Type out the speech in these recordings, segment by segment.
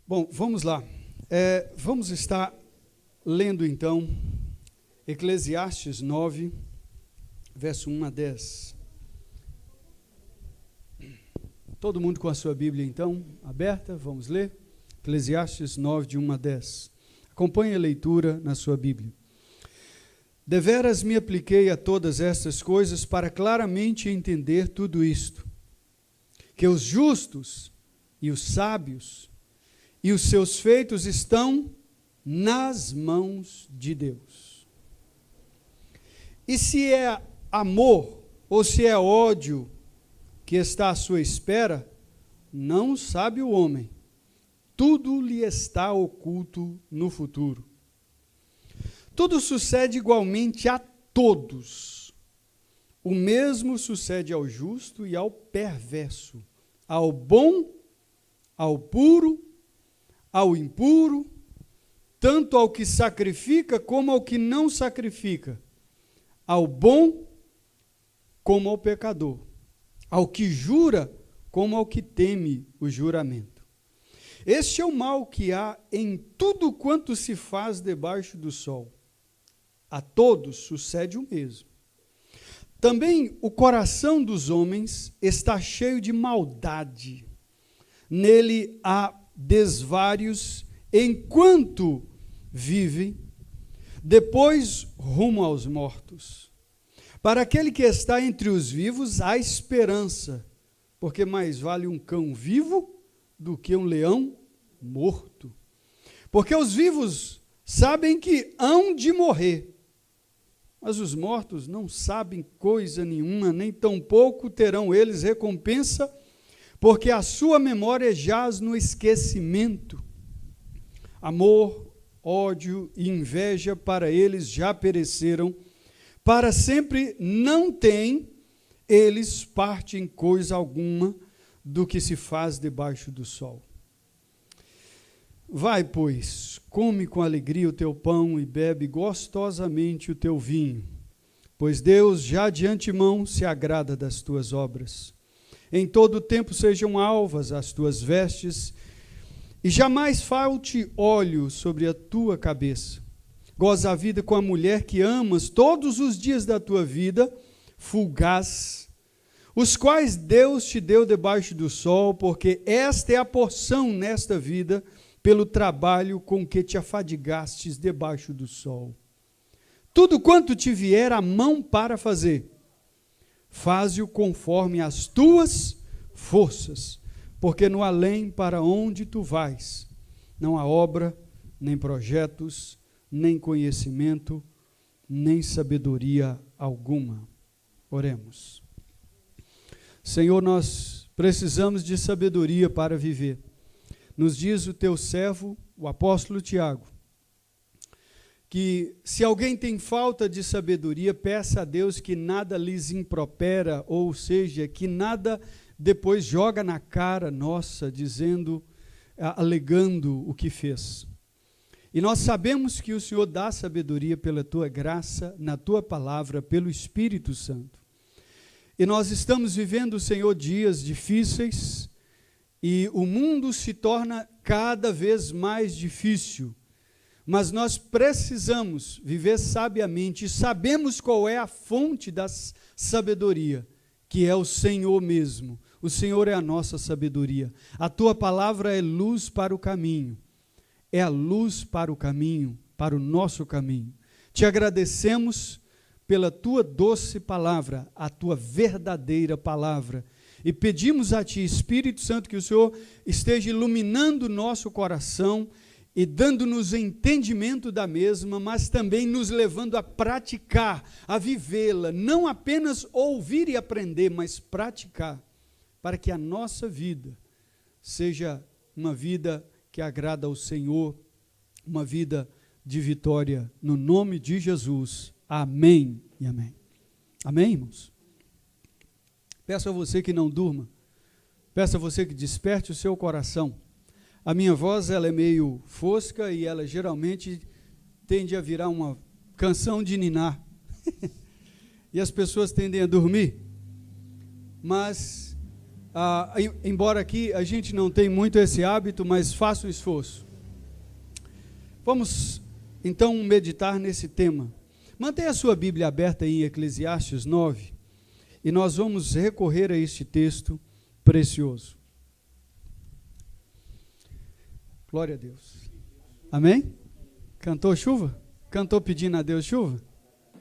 Bom, vamos lá. Vamos estar lendo então Eclesiastes 9, verso 1 a 10. Todo mundo com a sua Bíblia então aberta, vamos ler. Eclesiastes 9, de 1 a 10. Acompanhe a leitura na sua Bíblia. Deveras me apliquei a todas estas coisas para claramente entender tudo isto, que os justos e os sábios e os seus feitos estão nas mãos de Deus. E se é amor ou se é ódio que está à sua espera, não sabe o homem. Tudo lhe está oculto no futuro. Tudo sucede igualmente a todos. O mesmo sucede ao justo e ao perverso, ao bom, ao puro, ao impuro, tanto ao que sacrifica como ao que não sacrifica, ao bom como ao pecador, ao que jura como ao que teme o juramento. Este é o mal que há em tudo quanto se faz debaixo do sol. A todos sucede o mesmo. Também o coração dos homens está cheio de maldade. Nele há desvários enquanto vivem, depois rumo aos mortos. Para aquele que está entre os vivos há esperança, porque mais vale um cão vivo do que um leão morto. Porque os vivos sabem que hão de morrer, mas os mortos não sabem coisa nenhuma, nem tampouco terão eles recompensa, porque a sua memória jaz no esquecimento. Amor, ódio e inveja para eles já pereceram, para sempre não têm eles parte em coisa alguma do que se faz debaixo do sol. Vai, pois, come com alegria o teu pão e bebe gostosamente o teu vinho, pois Deus já de antemão se agrada das tuas obras. Em todo o tempo sejam alvas as tuas vestes, e jamais falte óleo sobre a tua cabeça. Goza a vida com a mulher que amas todos os dias da tua vida, fugaz, os quais Deus te deu debaixo do sol, porque esta é a porção nesta vida, pelo trabalho com que te afadigastes debaixo do sol. Tudo quanto te vier a mão para fazer, faze-o conforme as tuas forças, porque no além para onde tu vais, não há obra, nem projetos, nem conhecimento, nem sabedoria alguma. Oremos. Senhor, nós precisamos de sabedoria para viver. Nos diz o teu servo, o apóstolo Tiago, que se alguém tem falta de sabedoria, peça a Deus que nada lhes impropera, ou seja, que nada depois joga na cara nossa, dizendo, alegando o que fez. E nós sabemos que o Senhor dá sabedoria pela tua graça, na tua palavra, pelo Espírito Santo. E nós estamos vivendo, Senhor, dias difíceis, e o mundo se torna cada vez mais difícil, mas nós precisamos viver sabiamente, e sabemos qual é a fonte da sabedoria, que é o Senhor mesmo. O Senhor é a nossa sabedoria. A tua palavra é luz para o caminho, é a luz para o caminho, para o nosso caminho. Te agradecemos pela tua doce palavra, a tua verdadeira palavra, e pedimos a ti, Espírito Santo, que o Senhor esteja iluminando o nosso coração e dando-nos entendimento da mesma, mas também nos levando a praticar, a vivê-la, não apenas ouvir e aprender, mas praticar, para que a nossa vida seja uma vida que agrada ao Senhor, uma vida de vitória, no nome de Jesus. Amém e amém. Amém, irmãos? Peço a você que não durma, peço a você que desperte o seu coração. A minha voz, ela é meio fosca e ela geralmente tende a virar uma canção de ninar. E as pessoas tendem a dormir. Mas embora aqui a gente não tenha muito esse hábito, mas faça um esforço. Vamos então meditar nesse tema. Mantenha a sua Bíblia aberta aí em Eclesiastes 9, e nós vamos recorrer a este texto precioso. Glória a Deus. Amém? Cantou chuva? Cantou pedindo a Deus chuva?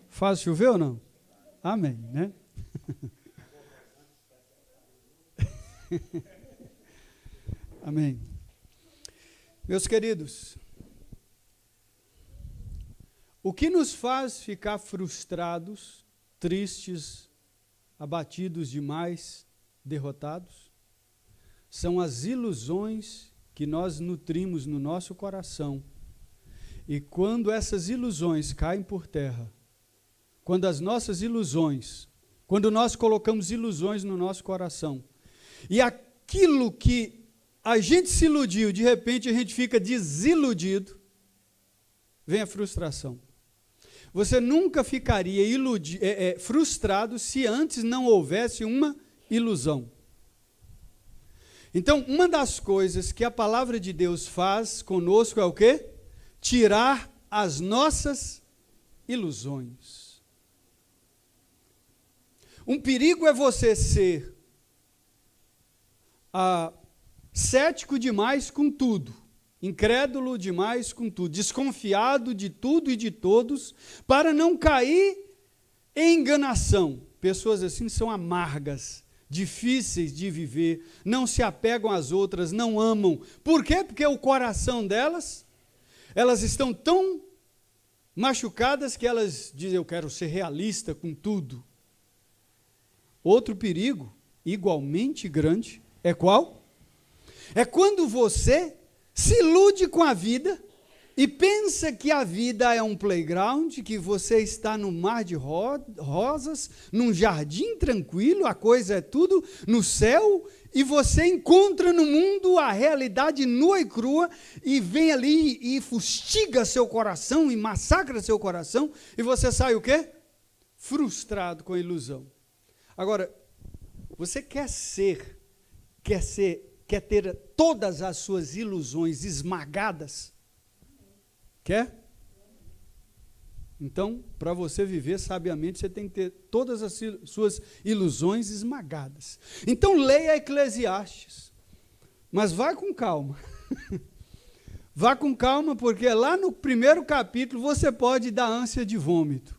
Faz chover ou não? Amém, né? Amém. Meus queridos, o que nos faz ficar frustrados, tristes, abatidos demais, derrotados, são as ilusões que nós nutrimos no nosso coração. E quando essas ilusões caem por terra, quando as nossas ilusões, quando nós colocamos ilusões no nosso coração, e aquilo que a gente se iludiu, de repente a gente fica desiludido, vem a frustração. Você nunca ficaria frustrado se antes não houvesse uma ilusão. Então, uma das coisas que a palavra de Deus faz conosco é o quê? Tirar as nossas ilusões. Um perigo é você ser cético demais com tudo, incrédulo demais com tudo, desconfiado de tudo e de todos, para não cair em enganação. Pessoas assim são amargas, difíceis de viver, não se apegam às outras, não amam. Por quê? Porque o coração delas, elas estão tão machucadas que elas dizem, eu quero ser realista com tudo. Outro perigo, igualmente grande, é qual? É quando você se ilude com a vida e pensa que a vida é um playground, que você está no mar de rosas, num jardim tranquilo, a coisa é tudo no céu, e você encontra no mundo a realidade nua e crua, e vem ali e fustiga seu coração, e massacra seu coração, e você sai o quê? Frustrado com a ilusão. Agora, você quer ter todas as suas ilusões esmagadas? Quer? Então, para você viver sabiamente, você tem que ter todas as suas ilusões esmagadas. Então, leia Eclesiastes, mas vá com calma. Vá com calma, porque lá no primeiro capítulo você pode dar ânsia de vômito.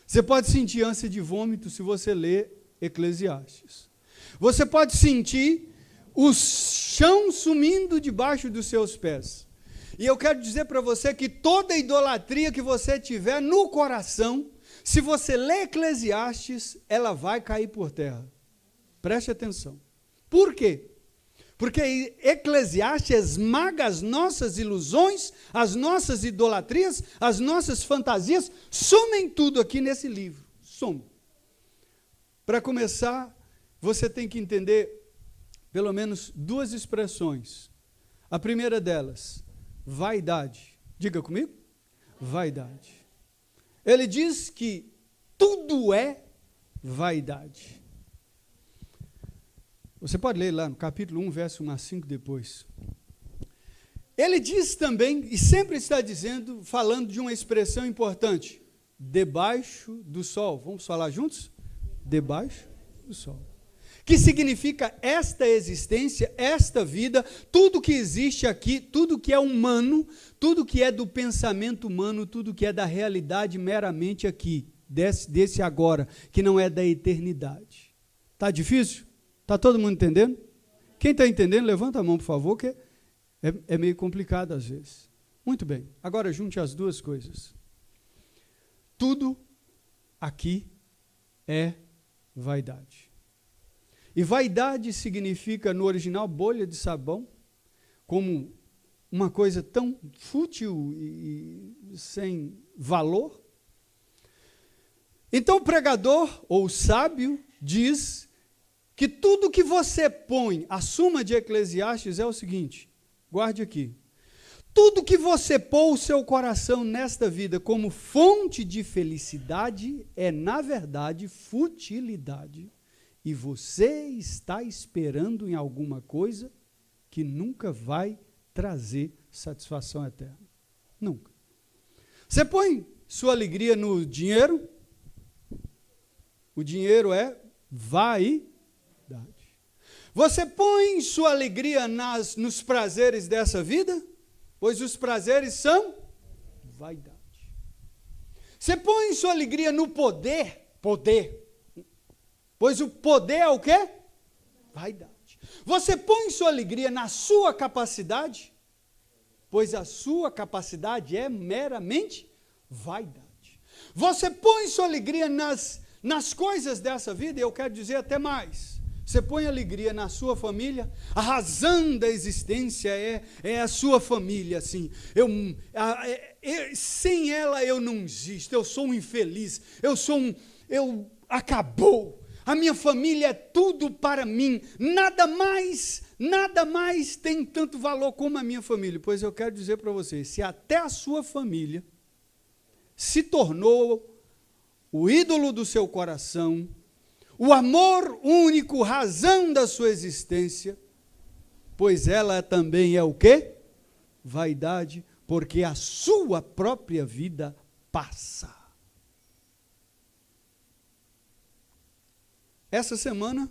Você pode sentir ânsia de vômito se você ler Eclesiastes. Você pode sentir o chão sumindo debaixo dos seus pés. E eu quero dizer para você que toda idolatria que você tiver no coração, se você ler Eclesiastes, ela vai cair por terra. Preste atenção. Por quê? Porque Eclesiastes esmaga as nossas ilusões, as nossas idolatrias, as nossas fantasias, somem tudo aqui nesse livro. Some. Para começar, você tem que entender pelo menos duas expressões. A primeira delas, vaidade. Diga comigo. Vaidade. Ele diz que tudo é vaidade. Você pode ler lá no capítulo 1, verso 1 a 5 depois. Ele diz também, e sempre está dizendo, falando de uma expressão importante, debaixo do sol. Vamos falar juntos? Debaixo do sol. Que significa esta existência, esta vida, tudo que existe aqui, tudo que é humano, tudo que é do pensamento humano, tudo que é da realidade meramente aqui, desse agora, que não é da eternidade. Está difícil? Está todo mundo entendendo? Quem está entendendo, levanta a mão, por favor, que é meio complicado às vezes. Muito bem, agora junte as duas coisas. Tudo aqui é vaidade. E vaidade significa, no original, bolha de sabão, como uma coisa tão fútil e sem valor. Então o pregador, ou o sábio, diz que tudo que você põe, a suma de Eclesiastes é o seguinte, guarde aqui, tudo que você pôr o seu coração nesta vida como fonte de felicidade é, na verdade, futilidade e você está esperando em alguma coisa que nunca vai trazer satisfação eterna. Nunca. Você põe sua alegria no dinheiro? O dinheiro é vaidade. Você põe sua alegria nos prazeres dessa vida? Pois os prazeres são vaidade. Você põe sua alegria no poder? Poder. Pois o poder é o quê? Vaidade. Você põe sua alegria na sua capacidade? Pois a sua capacidade é meramente vaidade. Você põe sua alegria nas coisas dessa vida? E eu quero dizer até mais. Você põe alegria na sua família? A razão da existência é a sua família, assim. Sem ela eu não existo, eu sou um infeliz, acabou. A minha família é tudo para mim, nada mais tem tanto valor como a minha família. Pois eu quero dizer para você, se até a sua família se tornou o ídolo do seu coração, o amor único, razão da sua existência, pois ela também é o quê? Vaidade, porque a sua própria vida passa. Essa semana,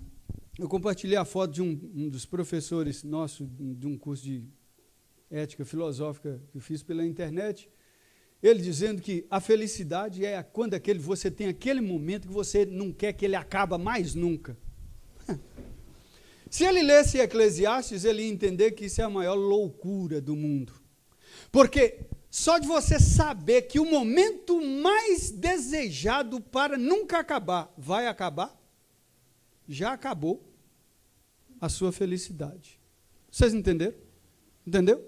eu compartilhei a foto de um dos professores nosso, de um curso de ética filosófica que eu fiz pela internet, ele dizendo que a felicidade é quando você tem aquele momento que você não quer que ele acabe mais nunca. Se ele lesse Eclesiastes, ele ia entender que isso é a maior loucura do mundo. Porque só de você saber que o momento mais desejado para nunca acabar, vai acabar, já acabou a sua felicidade. Vocês entenderam? Entendeu?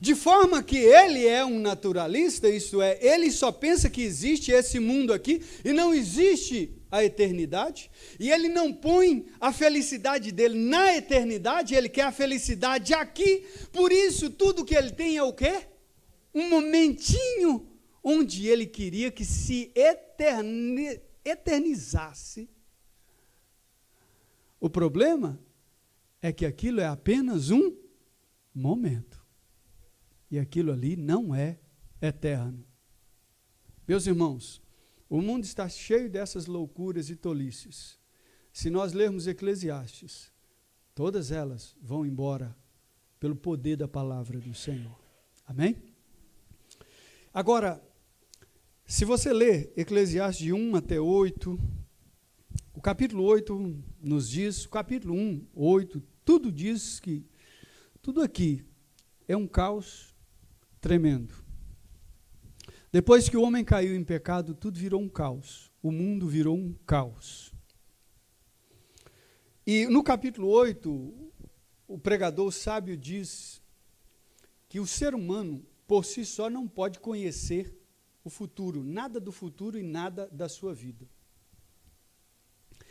De forma que ele é um naturalista, isto é, ele só pensa que existe esse mundo aqui e não existe a eternidade, e ele não põe a felicidade dele na eternidade, ele quer a felicidade aqui, por isso tudo que ele tem é o quê? Um momentinho onde ele queria que se eternizasse. O problema é que aquilo é apenas um momento. E aquilo ali não é eterno. Meus irmãos, o mundo está cheio dessas loucuras e tolices. Se nós lermos Eclesiastes, todas elas vão embora pelo poder da palavra do Senhor. Amém? Agora, se você ler Eclesiastes de 1 até 8, o capítulo 8 nos diz, o capítulo 1, 8, tudo diz que, tudo aqui é um caos tremendo. Depois que o homem caiu em pecado, tudo virou um caos. O mundo virou um caos. E no capítulo 8, o pregador sábio diz que o ser humano, por si só, não pode conhecer o futuro, nada do futuro e nada da sua vida.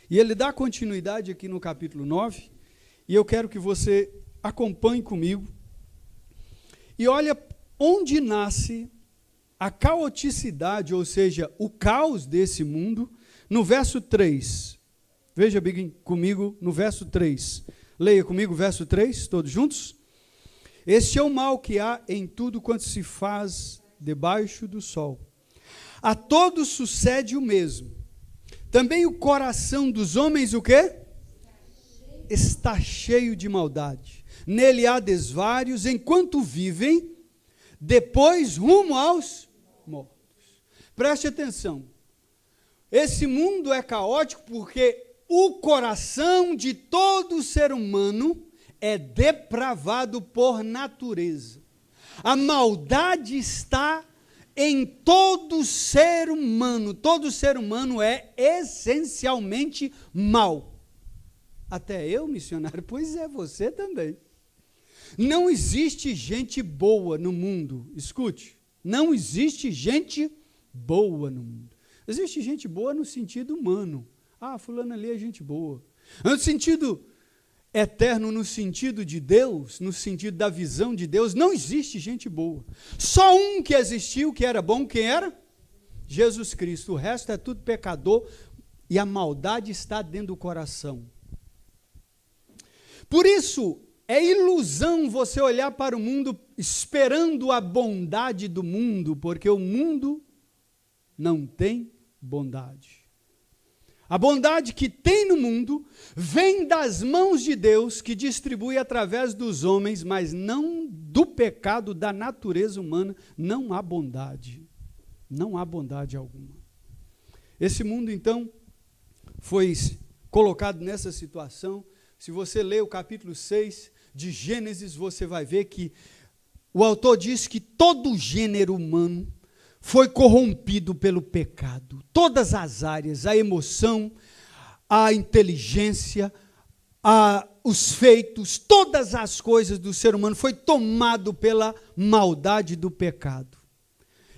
E ele dá continuidade aqui no capítulo 9, e eu quero que você acompanhe comigo e olha onde nasce a caoticidade, ou seja, o caos desse mundo, no verso 3. Veja bem comigo no verso 3. Leia comigo o verso 3, todos juntos. Este é o mal que há em tudo quanto se faz debaixo do sol. A todos sucede o mesmo. Também o coração dos homens, o quê? Está cheio de maldade. Nele há desvários, enquanto vivem, depois rumo aos mortos. Preste atenção. Esse mundo é caótico porque o coração de todo ser humano é depravado por natureza. A maldade está em todo ser humano. Todo ser humano é essencialmente mau. Até eu, missionário, pois é, você também. Não existe gente boa no mundo. Escute, não existe gente boa no mundo. Existe gente boa no sentido humano. Ah, fulano ali é gente boa. No sentido eterno, no sentido de Deus, no sentido da visão de Deus, não existe gente boa. Só um que existiu, que era bom, quem era? Jesus Cristo. O resto é tudo pecador, e a maldade está dentro do coração. Por isso, é ilusão você olhar para o mundo esperando a bondade do mundo, porque o mundo não tem bondade. A bondade que tem no mundo vem das mãos de Deus, que distribui através dos homens, mas não do pecado da natureza humana, não há bondade. Não há bondade alguma. Esse mundo, então, foi colocado nessa situação. Se você ler o capítulo 6 de Gênesis, você vai ver que o autor diz que todo o gênero humano foi corrompido pelo pecado. Todas as áreas, a emoção, a inteligência, os feitos, todas as coisas do ser humano foi tomado pela maldade do pecado.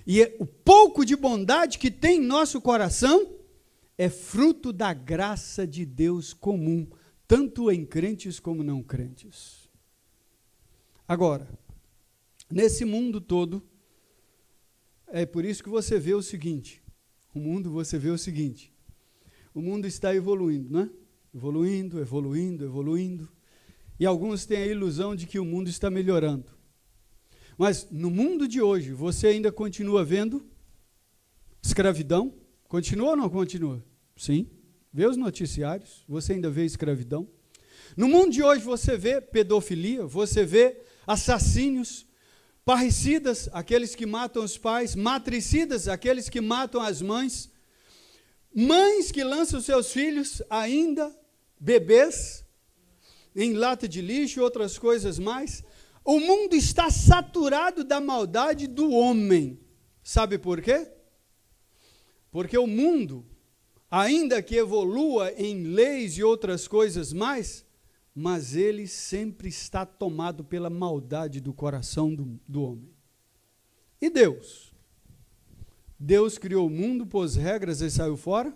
E o pouco de bondade que tem em nosso coração é fruto da graça de Deus comum, tanto em crentes como não crentes. Agora, nesse mundo todo, é por isso que você vê o seguinte, o mundo está evoluindo, né? Evoluindo, e alguns têm a ilusão de que o mundo está melhorando. Mas no mundo de hoje, você ainda continua vendo escravidão? Continua ou não continua? Sim. Vê os noticiários, você ainda vê escravidão. No mundo de hoje você vê pedofilia, você vê assassínios, parricidas, aqueles que matam os pais, matricidas, aqueles que matam as mães, mães que lançam seus filhos, ainda bebês, em lata de lixo e outras coisas mais. O mundo está saturado da maldade do homem. Sabe por quê? Porque o mundo, ainda que evolua em leis e outras coisas mais, mas ele sempre está tomado pela maldade do coração do homem. E Deus? Deus criou o mundo, pôs regras e saiu fora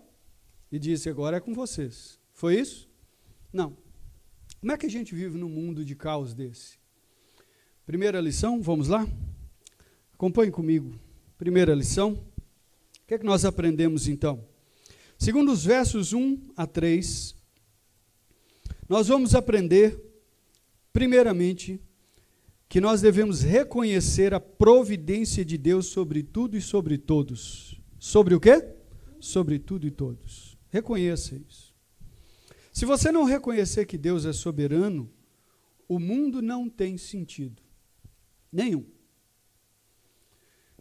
e disse, agora é com vocês. Foi isso? Não. Como é que a gente vive num mundo de caos desse? Primeira lição, vamos lá? Acompanhe comigo. Primeira lição. O que é que nós aprendemos então? Segundo os versos 1 a 3, nós vamos aprender, primeiramente, que nós devemos reconhecer a providência de Deus sobre tudo e sobre todos. Sobre o quê? Sobre tudo e todos. Reconheça isso. Se você não reconhecer que Deus é soberano, o mundo não tem sentido. Nenhum.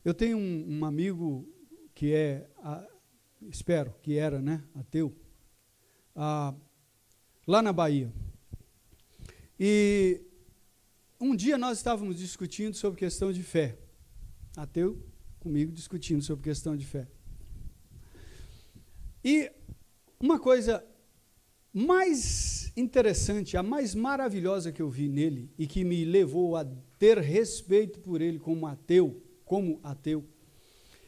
Eu tenho um amigo que espero que era, né, ateu, lá na Bahia. E um dia nós estávamos discutindo sobre questão de fé. Ateu comigo discutindo sobre questão de fé. E uma coisa mais interessante, a mais maravilhosa que eu vi nele e que me levou a ter respeito por ele como ateu,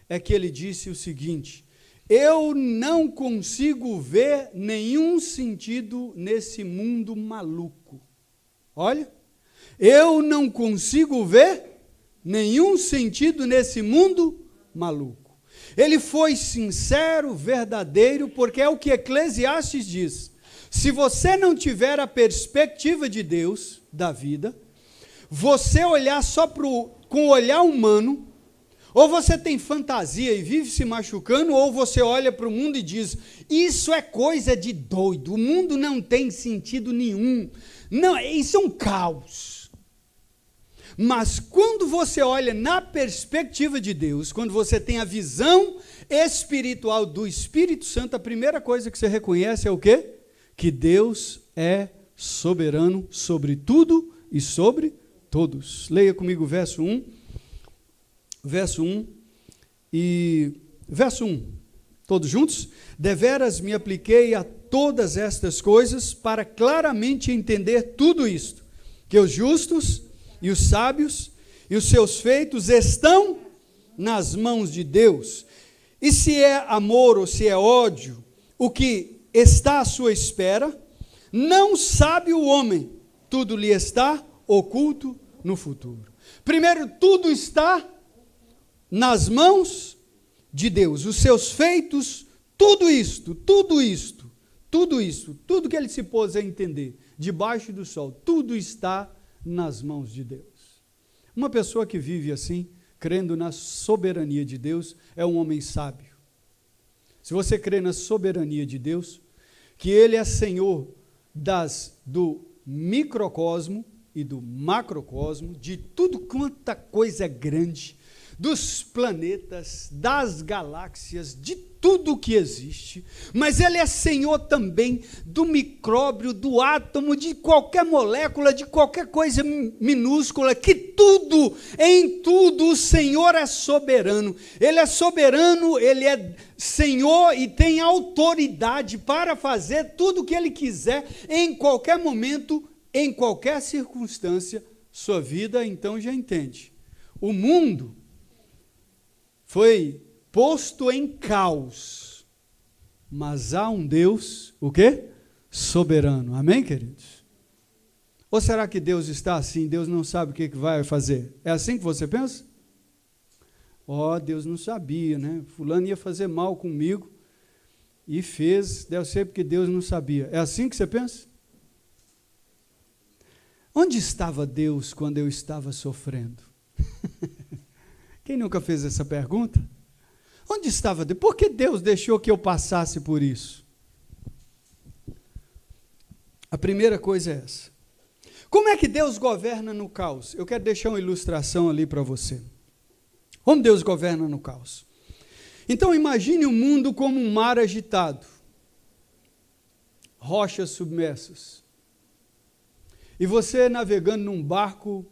é que ele disse o seguinte: eu não consigo ver nenhum sentido nesse mundo maluco. Olha, eu não consigo ver nenhum sentido nesse mundo maluco. Ele foi sincero, verdadeiro, porque é o que Eclesiastes diz. Se você não tiver a perspectiva de Deus, da vida, você olhar só com o olhar humano, ou você tem fantasia e vive se machucando, ou você olha para o mundo e diz, isso é coisa de doido, o mundo não tem sentido nenhum, não, isso é um caos. Mas quando você olha na perspectiva de Deus, quando você tem a visão espiritual do Espírito Santo, a primeira coisa que você reconhece é o quê? Que Deus é soberano sobre tudo e sobre todos. Leia comigo o verso 1. Verso 1 e verso 1, todos juntos? Deveras me apliquei a todas estas coisas para claramente entender tudo isto, que os justos e os sábios e os seus feitos estão nas mãos de Deus. E se é amor ou se é ódio, o que está à sua espera, não sabe o homem, tudo lhe está oculto no futuro. Primeiro, tudo está nas mãos de Deus, os seus feitos tudo que ele se pôs a entender, debaixo do sol, tudo está nas mãos de Deus. Uma pessoa que vive assim, crendo na soberania de Deus, é um homem sábio. Se você crê na soberania de Deus, que Ele é Senhor do microcosmo e do macrocosmo, de tudo quanta coisa é grande, dos planetas, das galáxias, de tudo que existe, mas Ele é Senhor também do micróbio, do átomo, de qualquer molécula, de qualquer coisa minúscula, que tudo, em tudo, o Senhor é soberano. Ele é soberano, Ele é Senhor e tem autoridade para fazer tudo o que Ele quiser, em qualquer momento, em qualquer circunstância. Sua vida, então, já entende. O mundo foi posto em caos, mas há um Deus, o quê? Soberano. Amém, queridos? Ou será que Deus está assim, Deus não sabe o que vai fazer? É assim que você pensa? Deus não sabia, né? Fulano ia fazer mal comigo e fez, deve ser porque Deus não sabia. É assim que você pensa? Onde estava Deus quando eu estava sofrendo? Quem nunca fez essa pergunta? Onde estava Deus? Por que Deus deixou que eu passasse por isso? A primeira coisa é essa. Como é que Deus governa no caos? Eu quero deixar uma ilustração ali para você. Como Deus governa no caos? Então imagine o mundo como um mar agitado, rochas submersas, e você navegando num barco,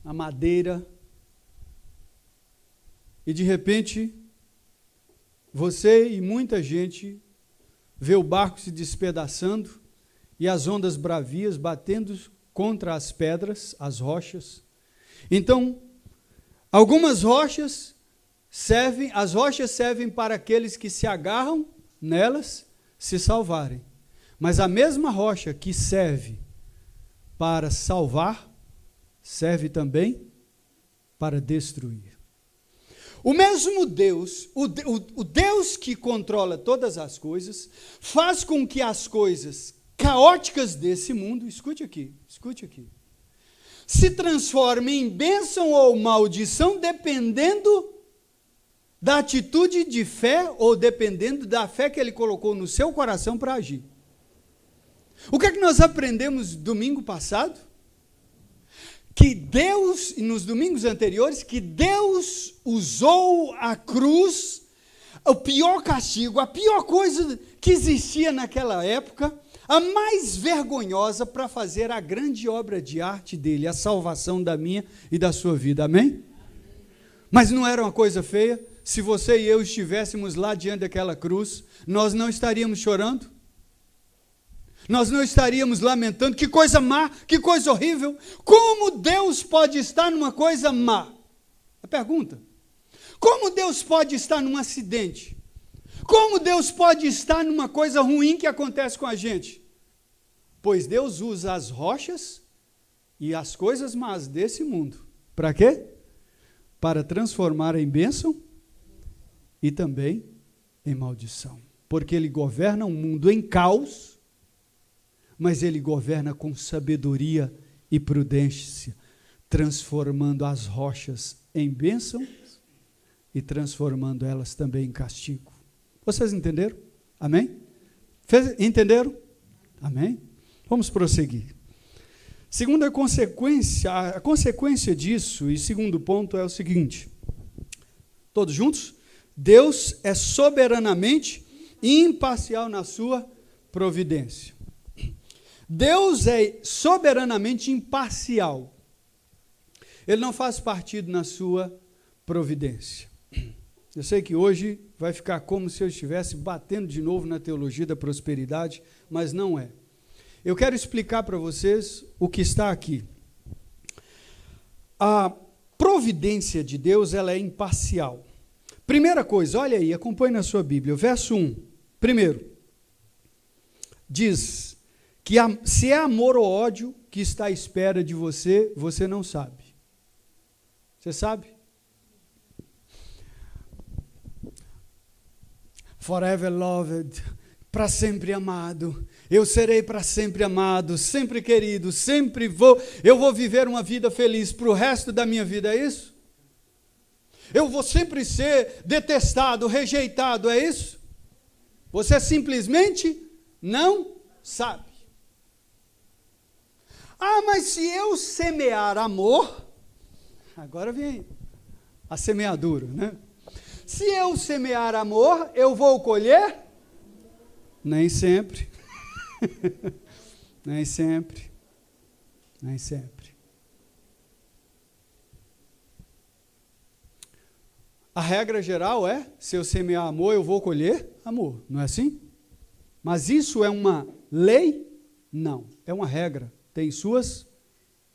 a madeira, e de repente, você e muita gente vê o barco se despedaçando e as ondas bravias batendo contra as pedras, as rochas. Então, algumas rochas servem para aqueles que se agarram nelas se salvarem. Mas a mesma rocha que serve para salvar, serve também para destruir. O mesmo Deus, o Deus que controla todas as coisas, faz com que as coisas caóticas desse mundo, escute aqui, se transformem em bênção ou maldição, dependendo da atitude de fé ou dependendo da fé que Ele colocou no seu coração para agir. O que é que nós aprendemos domingo passado? Que Deus, nos domingos anteriores, que Deus usou a cruz, o pior castigo, a pior coisa que existia naquela época, a mais vergonhosa, para fazer a grande obra de arte dele, a salvação da minha e da sua vida. Amém? Mas não era uma coisa feia? Se você e eu estivéssemos lá diante daquela cruz, nós não estaríamos chorando? Nós não estaríamos lamentando? Que coisa má, que coisa horrível. Como Deus pode estar numa coisa má? A pergunta. Como Deus pode estar num acidente? Como Deus pode estar numa coisa ruim que acontece com a gente? Pois Deus usa as rochas e as coisas más desse mundo. Para quê? Para transformar em bênção e também em maldição. Porque Ele governa um mundo em caos, mas Ele governa com sabedoria e prudência, transformando as rochas em bênção e transformando elas também em castigo. Vocês entenderam? Amém? Entenderam? Amém? Vamos prosseguir. Segunda consequência, a consequência disso, e segundo ponto é o seguinte, todos juntos? Deus é soberanamente imparcial na sua providência. Deus é soberanamente imparcial. Ele não faz partido na sua providência. Eu sei que hoje vai ficar como se eu estivesse batendo de novo na teologia da prosperidade, mas não é. Eu quero explicar para vocês o que está aqui. A providência de Deus, ela é imparcial. Primeira coisa, olha aí, acompanhe na sua Bíblia, o verso 1. Primeiro, diz que se é amor ou ódio que está à espera de você, você não sabe. Você sabe? forever loved, para sempre amado. Eu serei para sempre amado, sempre querido, eu vou viver uma vida feliz para o resto da minha vida, é isso? Eu vou sempre ser detestado, rejeitado, é isso? Você simplesmente não sabe. Ah, mas se eu semear amor, agora vem a semeadura, né? Se eu semear amor, eu vou colher? Nem sempre. Nem sempre. Nem sempre. A regra geral é, se eu semear amor, eu vou colher amor. Não é assim? Mas isso é uma lei? Não. É uma regra. Tem suas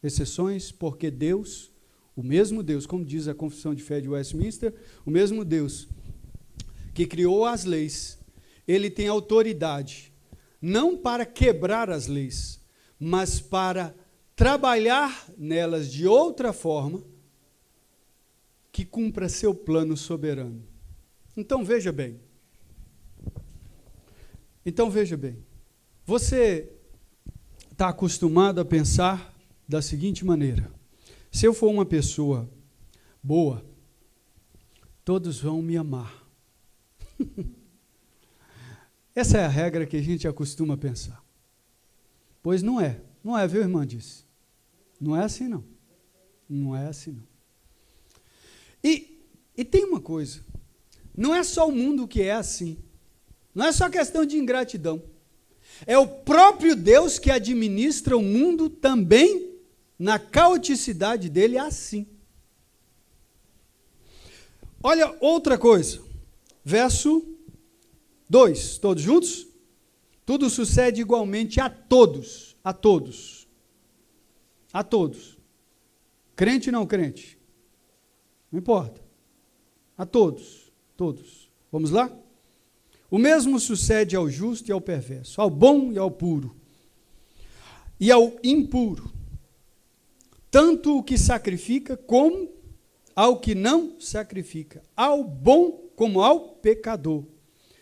exceções, porque Deus, o mesmo Deus, como diz a Confissão de Fé de Westminster, o mesmo Deus que criou as leis, ele tem autoridade, não para quebrar as leis, mas para trabalhar nelas de outra forma que cumpra seu plano soberano. Então veja bem, você está acostumado a pensar da seguinte maneira: se eu for uma pessoa boa, todos vão me amar. Essa é a regra que a gente acostuma pensar. Pois não é, viu, irmã Disse? Não é assim não. Não é assim não. E tem uma coisa, não é só o mundo que é assim. Não é só questão de ingratidão. É o próprio Deus que administra o mundo também, na caoticidade dele, assim. Olha outra coisa. Verso 2, todos juntos? Tudo sucede igualmente a todos. A todos. A todos. Crente ou não crente? Não importa. A todos. Todos. Vamos lá? O mesmo sucede ao justo e ao perverso, ao bom e ao puro, e ao impuro, tanto o que sacrifica como ao que não sacrifica, ao bom como ao pecador,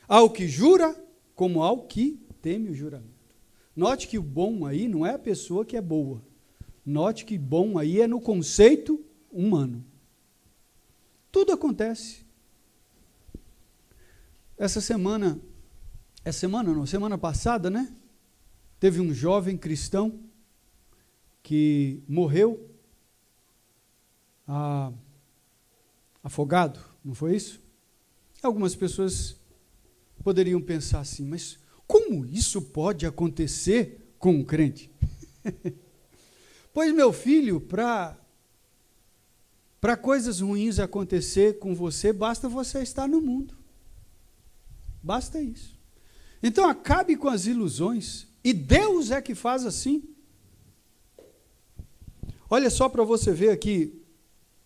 ao que jura como ao que teme o juramento. Note que o bom aí não é a pessoa que é boa. Note que bom aí é no conceito humano. Tudo acontece. Semana passada, né? Teve um jovem cristão que morreu afogado, não foi isso? Algumas pessoas poderiam pensar assim, mas como isso pode acontecer com um crente? Pois, meu filho, para coisas ruins acontecer com você, basta você estar no mundo. Basta isso. Então acabe com as ilusões. E Deus é que faz assim. Olha só para você ver aqui.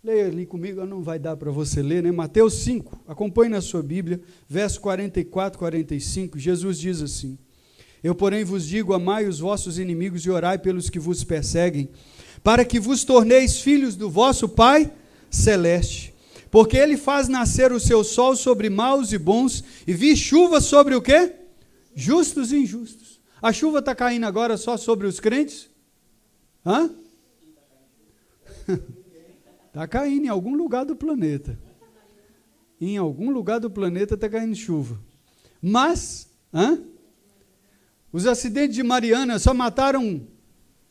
Leia ali comigo, não vai dar para você ler, né? Mateus 5, acompanhe na sua Bíblia, verso 44, 45, Jesus diz assim: Eu, porém, vos digo, amai os vossos inimigos e orai pelos que vos perseguem, para que vos torneis filhos do vosso Pai Celeste. Porque ele faz nascer o seu sol sobre maus e bons, e vir chuva sobre o quê? Justos e injustos. A chuva está caindo agora só sobre os crentes? Hã? Está caindo em algum lugar do planeta. Em algum lugar do planeta está caindo chuva. Mas, os acidentes de Mariana só mataram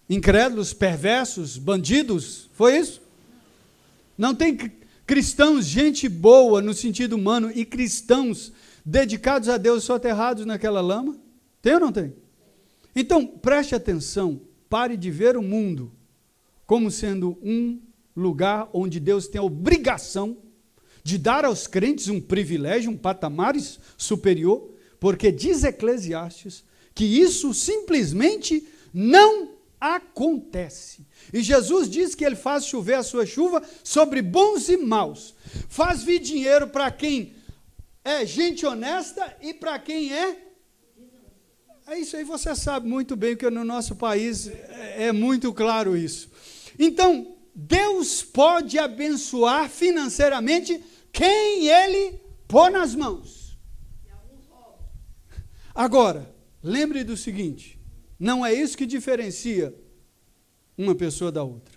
incrédulos, perversos, bandidos? Foi isso? Não tem cristãos, gente boa no sentido humano, e cristãos dedicados a Deus soterrados naquela lama? Tem ou não tem? Então, preste atenção, pare de ver o mundo como sendo um lugar onde Deus tem a obrigação de dar aos crentes um privilégio, um patamar superior, porque diz Eclesiastes que isso simplesmente não acontece. E Jesus diz que ele faz chover a sua chuva sobre bons e maus. Faz vir dinheiro para quem é gente honesta e para quem é isso aí, você sabe muito bem que no nosso país é muito claro isso. Então, Deus pode abençoar financeiramente quem ele pôr nas mãos. Agora, lembre do seguinte, não é isso que diferencia uma pessoa da outra.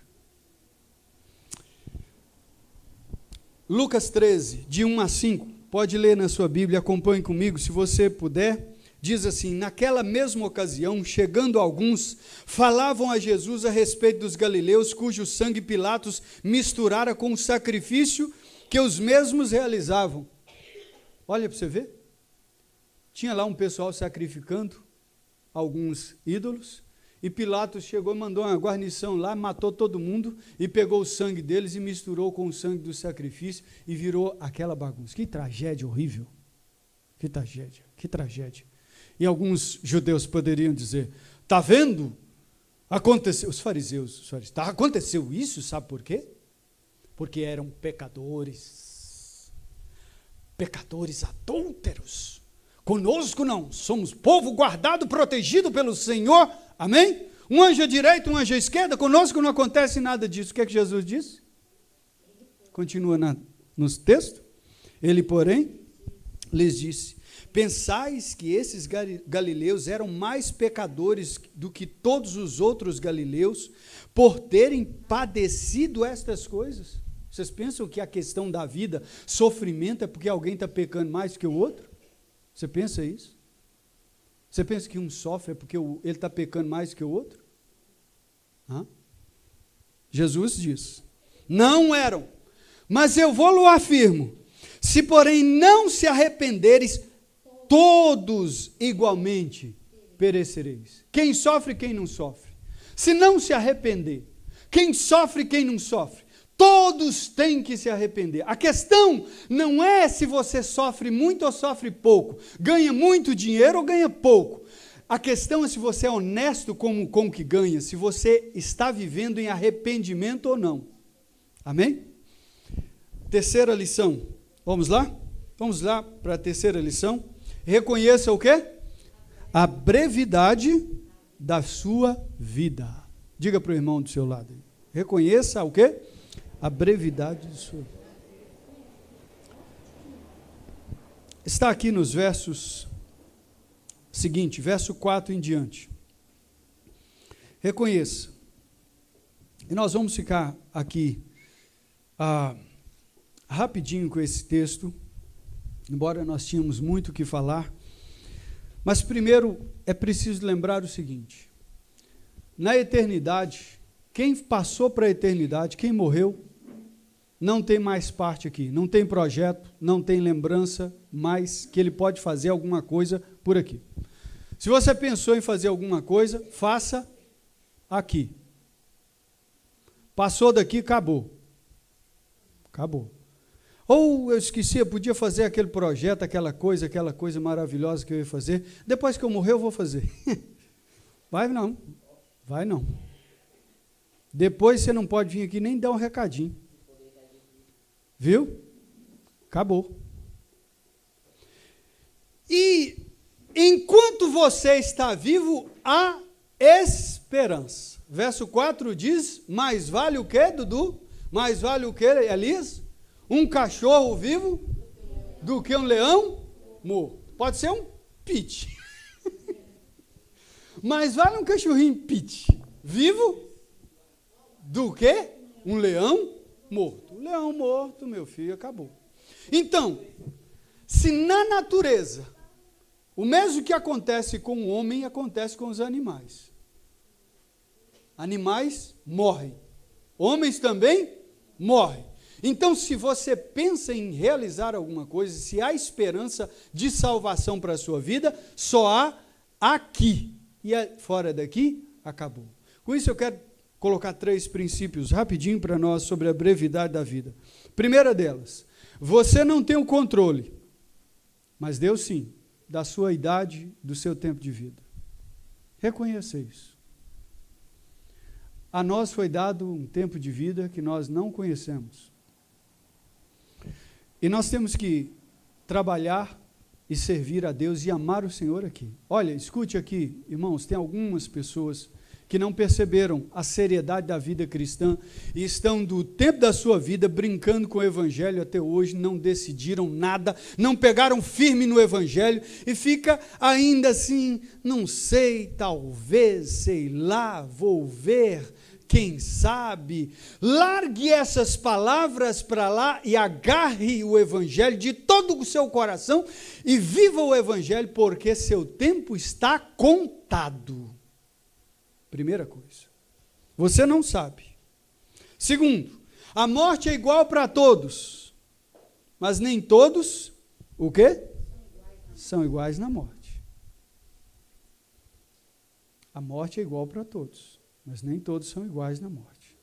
Lucas 13, de 1 a 5, pode ler na sua Bíblia, acompanhe comigo, se você puder. Diz assim: naquela mesma ocasião, chegando alguns, falavam a Jesus a respeito dos galileus, cujo sangue Pilatos misturara com o sacrifício que os mesmos realizavam. Olha para você ver. Tinha lá um pessoal sacrificando alguns ídolos, e Pilatos chegou e mandou uma guarnição lá, matou todo mundo, e pegou o sangue deles e misturou com o sangue do sacrifício, e virou aquela bagunça. Que tragédia horrível. Que tragédia, que tragédia. E alguns judeus poderiam dizer, está vendo? Aconteceu, os fariseus, aconteceu isso, sabe por quê? Porque eram pecadores adúlteros. Conosco não, somos povo guardado, protegido pelo Senhor, amém? Um anjo à direita, um anjo à esquerda, conosco não acontece nada disso. O que é que Jesus disse? Continua nos textos. Ele, porém, lhes disse, pensais que esses galileus eram mais pecadores do que todos os outros galileus, por terem padecido estas coisas? Vocês pensam que a questão da vida, sofrimento, é porque alguém está pecando mais que o outro? Você pensa isso? Você pensa que um sofre é porque ele está pecando mais que o outro? Jesus diz, não eram, mas eu vou-lo afirmo, se porém não se arrependeres, todos igualmente perecereis. Quem sofre e quem não sofre. Se não se arrepender, quem sofre e quem não sofre. Todos têm que se arrepender. A questão não é se você sofre muito ou sofre pouco, ganha muito dinheiro ou ganha pouco. A questão é se você é honesto com o que ganha, se você está vivendo em arrependimento ou não. Amém? Terceira lição. Vamos lá? Vamos lá para a terceira lição. Reconheça o quê? A brevidade da sua vida. Diga para o irmão do seu lado. Reconheça o quê? A brevidade de sua vida. Está aqui nos versos seguinte, verso 4 em diante. Reconheça. E nós vamos ficar aqui rapidinho com esse texto, embora nós tínhamos muito o que falar. Mas primeiro é preciso lembrar o seguinte: na eternidade, quem passou para a eternidade, quem morreu, não tem mais parte aqui, não tem projeto, não tem lembrança mais que ele pode fazer alguma coisa por aqui. Se você pensou em fazer alguma coisa, faça aqui. Passou daqui, acabou. Acabou. Ou eu esqueci, eu podia fazer aquele projeto, aquela coisa maravilhosa que eu ia fazer. Depois que eu morrer, eu vou fazer. Vai não. Vai não. Depois você não pode vir aqui nem dar um recadinho. Viu? Acabou. E enquanto você está vivo, há esperança. Verso 4 diz, mais vale o quê, Dudu? Mais vale o quê, Elias? Um cachorro vivo do que um leão morto. Pode ser um pit. Mais vale um cachorrinho pit vivo do que um leão morto. O leão morto, meu filho, acabou. Então, se na natureza o mesmo que acontece com o homem acontece com os animais. Animais morrem. Homens também morrem. Então, se você pensa em realizar alguma coisa, se há esperança de salvação para a sua vida, só há aqui. E fora daqui, acabou. Com isso, eu quero colocar 3 princípios rapidinho para nós sobre a brevidade da vida. Primeira delas, você não tem o controle, mas Deus sim, da sua idade, do seu tempo de vida. Reconheça isso. A nós foi dado um tempo de vida que nós não conhecemos. E nós temos que trabalhar e servir a Deus e amar o Senhor aqui. Olha, escute aqui, irmãos, tem algumas pessoas que não perceberam a seriedade da vida cristã e estão do tempo da sua vida brincando com o evangelho até hoje, não decidiram nada, não pegaram firme no evangelho e fica ainda assim, não sei, talvez, sei lá, vou ver, quem sabe. Largue essas palavras para lá e agarre o evangelho de todo o seu coração e viva o evangelho, porque seu tempo está contado. Primeira coisa, você não sabe. Segundo, a morte é igual para todos, mas nem todos, o quê? São iguais na morte. A morte é igual para todos, mas nem todos são iguais na morte.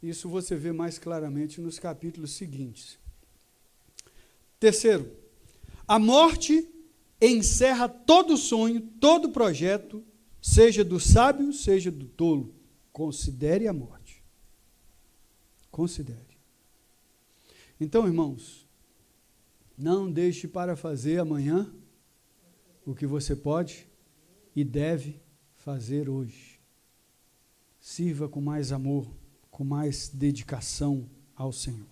Isso você vê mais claramente nos capítulos seguintes. Terceiro, a morte encerra todo sonho, todo projeto, seja do sábio, seja do tolo. Considere a morte. Considere. Então, irmãos, não deixe para fazer amanhã o que você pode e deve fazer hoje. Sirva com mais amor, com mais dedicação ao Senhor.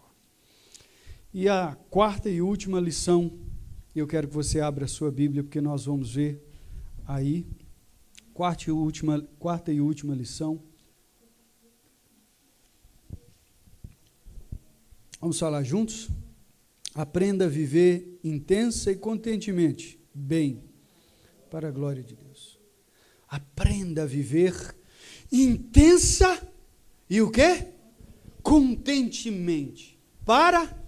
E a quarta e última lição, eu quero que você abra a sua Bíblia, porque nós vamos ver aí, quarta e última lição. Vamos falar juntos? Aprenda a viver intensa e contentemente, bem, para a glória de Deus. Aprenda a viver intensa e o quê? Contentemente, para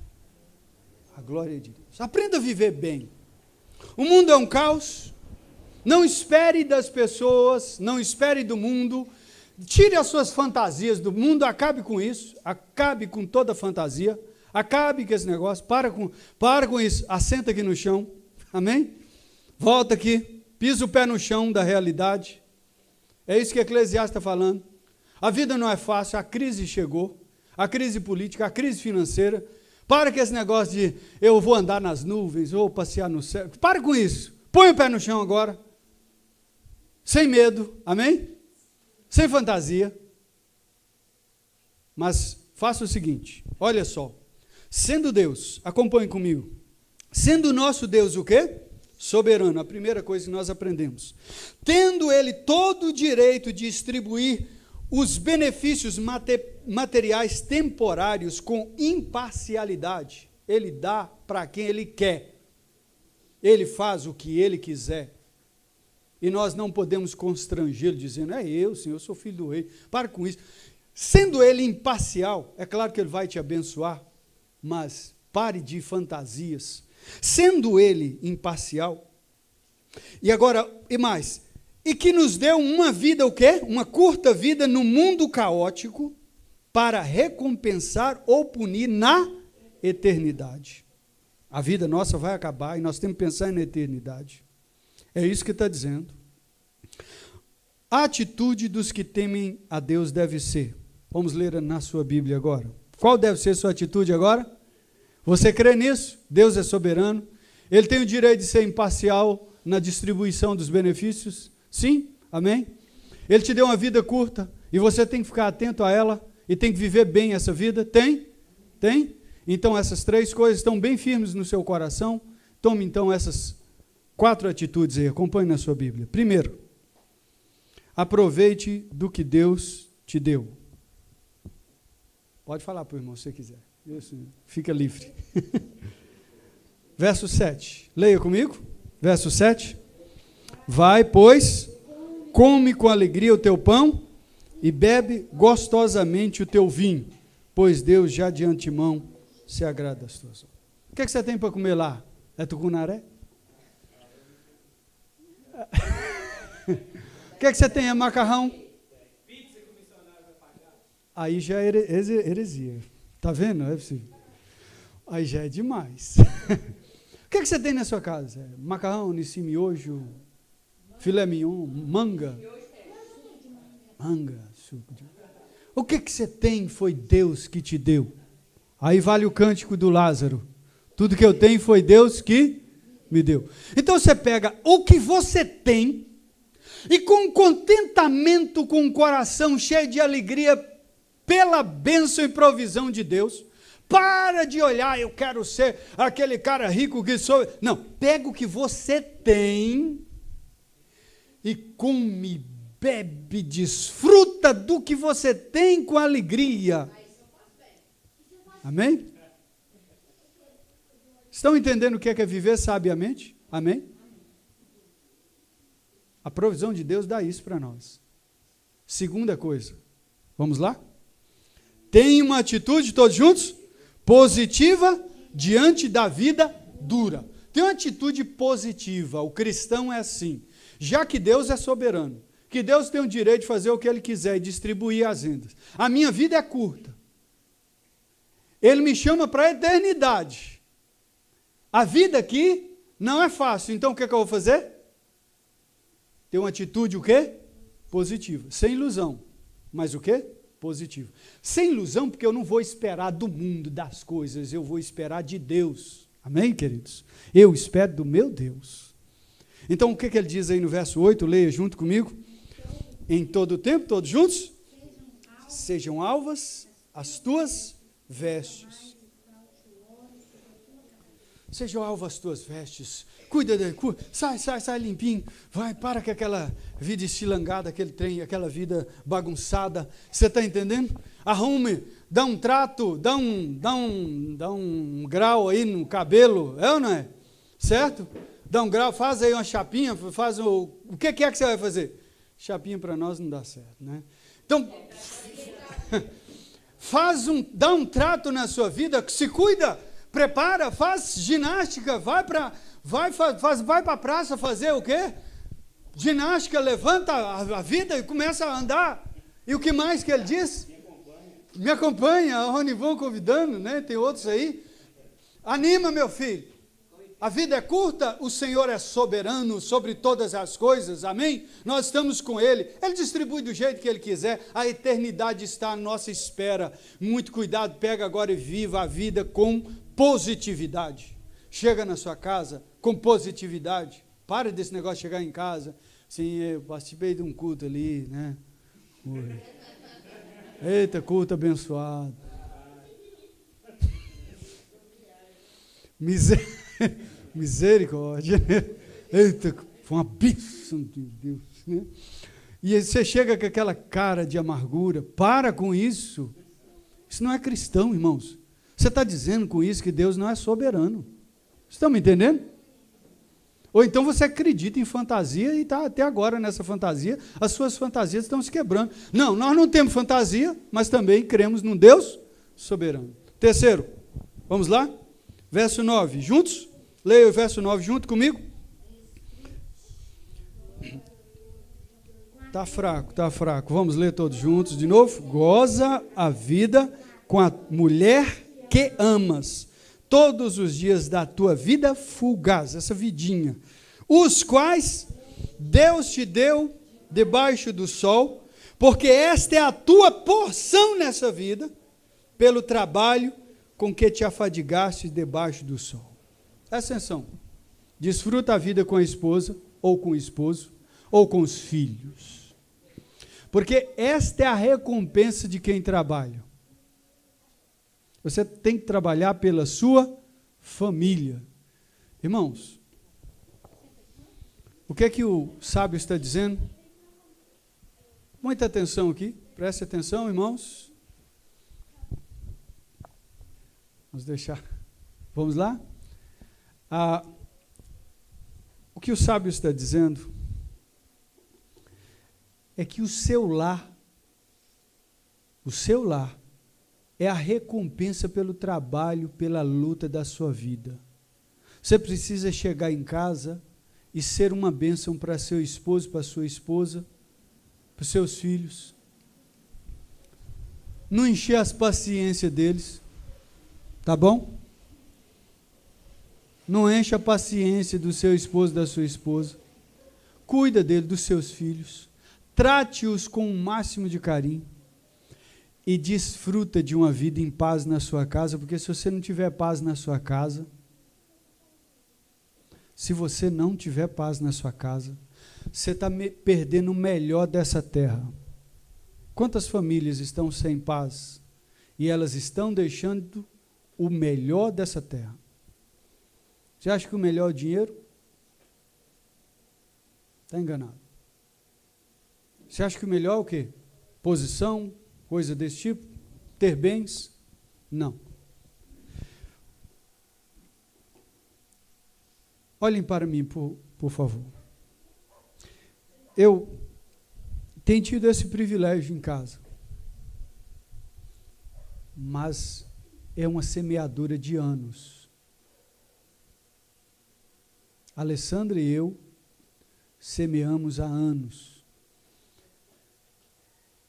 a glória de Deus. Aprenda a viver bem. O mundo é um caos. Não espere das pessoas, não espere do mundo. Tire as suas fantasias do mundo, acabe com isso, acabe com toda fantasia, acabe com esse negócio, para com isso, assenta aqui no chão, amém? Volta aqui, pisa o pé no chão da realidade. É isso que Eclesiastes está falando. A vida não é fácil, a crise chegou, a crise política, a crise financeira. Para com esse negócio de eu vou andar nas nuvens, ou passear no céu. Para com isso. Põe o pé no chão agora. Sem medo, amém? Sem fantasia. Mas faça o seguinte, olha só. Sendo Deus, acompanhe comigo. Sendo nosso Deus o quê? Soberano, a primeira coisa que nós aprendemos. Tendo Ele todo o direito de distribuir os benefícios materiais temporários com imparcialidade. Ele dá para quem Ele quer. Ele faz o que Ele quiser. E nós não podemos constrangê-lo dizendo, Senhor, eu sou filho do rei. Para com isso. Sendo Ele imparcial, é claro que Ele vai te abençoar, mas pare de fantasias. Sendo Ele imparcial, e agora, e mais, e que nos deu uma vida, o quê? Uma curta vida no mundo caótico, para recompensar ou punir na eternidade. A vida nossa vai acabar e nós temos que pensar na eternidade. É isso que está dizendo. A atitude dos que temem a Deus deve ser. Vamos ler na sua Bíblia agora. Qual deve ser a sua atitude agora? Você crê nisso? Deus é soberano. Ele tem o direito de ser imparcial na distribuição dos benefícios? Sim? Amém? Ele te deu uma vida curta e você tem que ficar atento a ela e tem que viver bem essa vida? Tem? Tem? Então essas três coisas estão bem firmes no seu coração. Tome então essas 4 atitudes aí, acompanhe na sua Bíblia. Primeiro, aproveite do que Deus te deu. Pode falar para o irmão se você quiser. Isso, fica livre. Verso 7. Leia comigo. Verso 7. Vai, pois, come com alegria o teu pão e bebe gostosamente o teu vinho, pois Deus já de antemão se agrada das tuas obras. O que você tem para comer lá? É tucunaré? O que você tem? É macarrão? Aí já é heresia. Está vendo? Não é possível. Aí já é demais. O que você tem na sua casa? Macarrão, nissim, miojo, filé mignon, manga? Manga, suco de... O que você tem foi Deus que te deu. Aí vale o cântico do Lázaro. Tudo que eu tenho foi Deus que me deu. Então você pega o que você tem e com contentamento, com o coração cheio de alegria pela bênção e provisão de Deus, para de olhar, eu quero ser aquele cara rico que sou. Não, pega o que você tem e come, bebe, desfruta do que você tem com alegria. Amém? Estão entendendo o que é viver sabiamente? Amém? A provisão de Deus dá isso para nós. Segunda coisa, vamos lá? Tem uma atitude, todos juntos, positiva diante da vida dura. Tem uma atitude positiva, o cristão é assim. Já que Deus é soberano, que Deus tem o direito de fazer o que Ele quiser e distribuir as rendas. A minha vida é curta. Ele me chama para a eternidade. A vida aqui não é fácil. Então o que é que eu vou fazer? Ter uma atitude o quê? Positiva. Sem ilusão. Mas o quê? Positiva. Sem ilusão, porque eu não vou esperar do mundo, das coisas. Eu vou esperar de Deus. Amém, queridos? Eu espero do meu Deus. Então o que ele diz aí no verso 8? Leia junto comigo. Em todo o tempo, todos juntos? Sejam alvas as tuas vestes. Sejam alvas as tuas vestes. Cuida, sai limpinho. Vai, para com aquela vida estilangada, aquele trem, aquela vida bagunçada. Você está entendendo? Arrume, dá um trato, dá um grau aí no cabelo, é ou não é? Certo? Dá um grau, faz aí uma chapinha, o que é que você vai fazer? Chapinha para nós não dá certo, né? Então, dá um trato na sua vida, se cuida, prepara, faz ginástica, vai para a praça fazer o quê? Ginástica, levanta a vida e começa a andar. E o que mais que ele diz? Me acompanha, a Rony vão convidando, né? Tem outros aí. Anima, meu filho. A vida é curta, o Senhor é soberano sobre todas as coisas, amém? Nós estamos com Ele, Ele distribui do jeito que Ele quiser, a eternidade está à nossa espera. Muito cuidado, pega agora e viva a vida com positividade. Chega na sua casa com positividade. Para desse negócio de chegar em casa, assim, eu participei de um culto ali, né? Eita, culto abençoado. Misericórdia. Eita, foi uma bênção de Deus. Né? E aí você chega com aquela cara de amargura. Para com isso. Isso não é cristão, irmãos. Você está dizendo com isso que Deus não é soberano. Vocês estão me entendendo? Ou então você acredita em fantasia e está até agora nessa fantasia, as suas fantasias estão se quebrando. Não, nós não temos fantasia, mas também cremos num Deus soberano. Terceiro, vamos lá? Verso 9, juntos? Leia o verso 9 junto comigo. Está fraco. Vamos ler todos juntos de novo. Goza a vida com a mulher que amas, todos os dias da tua vida fugaz, essa vidinha, os quais Deus te deu debaixo do sol, porque esta é a tua porção nessa vida, pelo trabalho com que te afadigaste debaixo do sol. Presta atenção, desfruta a vida com a esposa, ou com o esposo, ou com os filhos, porque esta é a recompensa de quem trabalha. Você tem que trabalhar pela sua família. Irmãos, o que é que o sábio está dizendo? Muita atenção aqui, preste atenção, irmãos. Vamos lá? O que o sábio está dizendo é que o seu lar é a recompensa pelo trabalho, pela luta da sua vida. Você precisa chegar em casa e ser uma bênção para seu esposo, para sua esposa, para os seus filhos. Não encher as paciências deles, tá bom? Não encha a paciência do seu esposo, da sua esposa. Cuida dele, dos seus filhos. Trate-os com o máximo de carinho. E desfruta de uma vida em paz na sua casa, porque se você não tiver paz na sua casa, se você não tiver paz na sua casa, você está perdendo o melhor dessa terra. Quantas famílias estão sem paz e elas estão deixando o melhor dessa terra? Você acha que o melhor é o dinheiro? Está enganado. Você acha que o melhor é o quê? Posição, coisa desse tipo? Ter bens? Não. Olhem para mim, por favor. Eu tenho tido esse privilégio em casa, mas é uma semeadura de anos. A Alessandra e eu semeamos há anos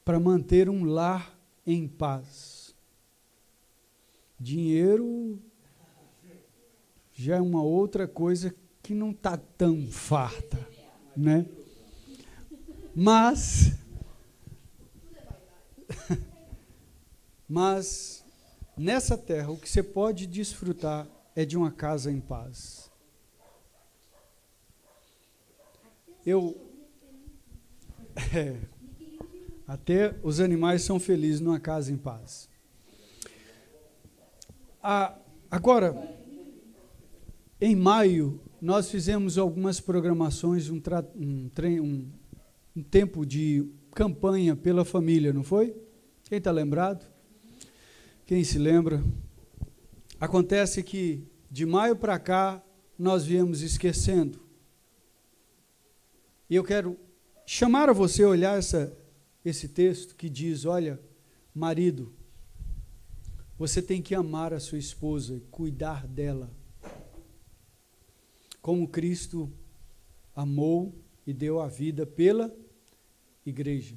para manter um lar em paz. Dinheiro já é uma outra coisa que não está tão farta, né? Mas nessa terra o que você pode desfrutar é de uma casa em paz. Até os animais são felizes numa casa em paz. Agora, em maio, nós fizemos algumas programações, um tempo de campanha pela família, não foi? Quem está lembrado? Quem se lembra? Acontece que, de maio para cá, nós viemos esquecendo. E eu quero chamar a você a olhar esse texto que diz, olha, marido, você tem que amar a sua esposa e cuidar dela, como Cristo amou e deu a vida pela igreja.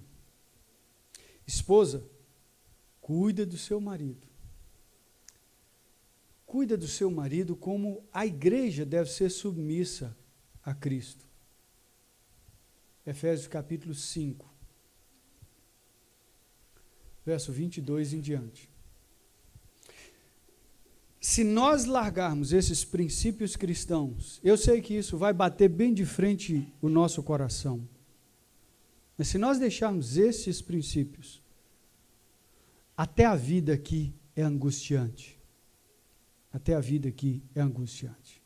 Esposa, cuida do seu marido. Cuida do seu marido como a igreja deve ser submissa a Cristo. Efésios capítulo 5, verso 22 em diante. Se nós largarmos esses princípios cristãos, eu sei que isso vai bater bem de frente o nosso coração, mas se nós deixarmos esses princípios, até a vida aqui é angustiante. Até a vida aqui é angustiante.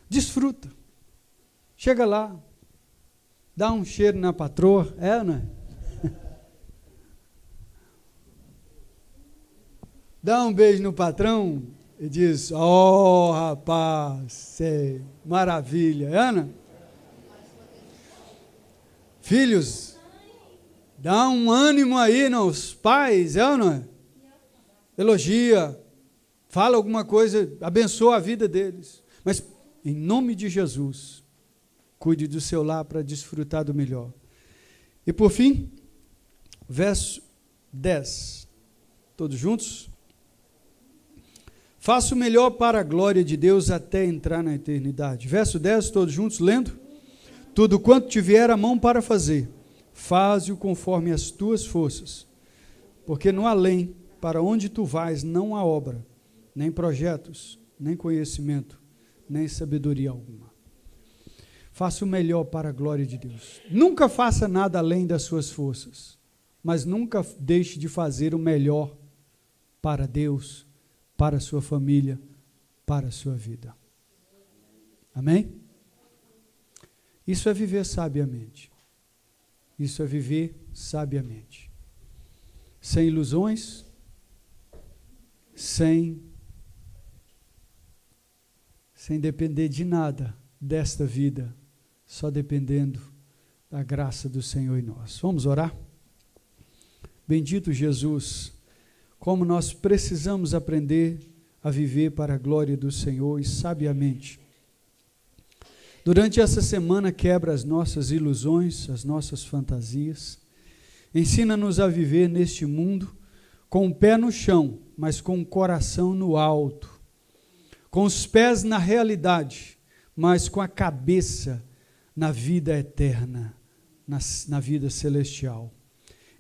Desfruta. Chega lá, dá um cheiro na patroa, não é? Dá um beijo no patrão e diz, rapaz, maravilha, Ana? Filhos, dá um ânimo aí nos pais, não é? Elogia, fala alguma coisa, abençoa a vida deles. Mas, em nome de Jesus, cuide do seu lar para desfrutar do melhor. E por fim, verso 10. Todos juntos? Faça o melhor para a glória de Deus até entrar na eternidade. Verso 10, todos juntos, lendo. Tudo quanto tiver a mão para fazer, faze-o conforme as tuas forças. Porque no além, para onde tu vais, não há obra, nem projetos, nem conhecimento, nem sabedoria alguma. Faça o melhor para a glória de Deus. Nunca faça nada além das suas forças, mas nunca deixe de fazer o melhor para Deus, para a sua família, para a sua vida. Amém? Isso é viver sabiamente. Isso é viver sabiamente. Sem ilusões, sem depender de nada desta vida, só dependendo da graça do Senhor em nós. Vamos orar? Bendito Jesus, como nós precisamos aprender a viver para a glória do Senhor e sabiamente. Durante essa semana, quebra as nossas ilusões, as nossas fantasias. Ensina-nos a viver neste mundo com o pé no chão, mas com o coração no alto. Com os pés na realidade, mas com a cabeça na vida eterna, na vida celestial.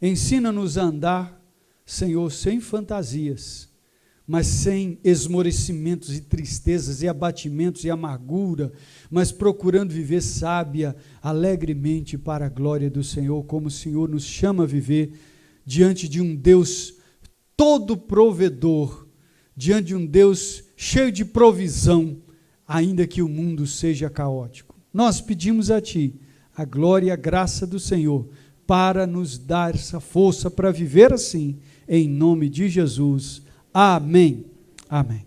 Ensina-nos a andar, Senhor, sem fantasias, mas sem esmorecimentos e tristezas e abatimentos e amargura, mas procurando viver sábia, alegremente para a glória do Senhor, como o Senhor nos chama a viver diante de um Deus todo provedor, diante de um Deus cheio de provisão, ainda que o mundo seja caótico. Nós pedimos a Ti a glória e a graça do Senhor para nos dar essa força para viver assim, em nome de Jesus. Amém. Amém.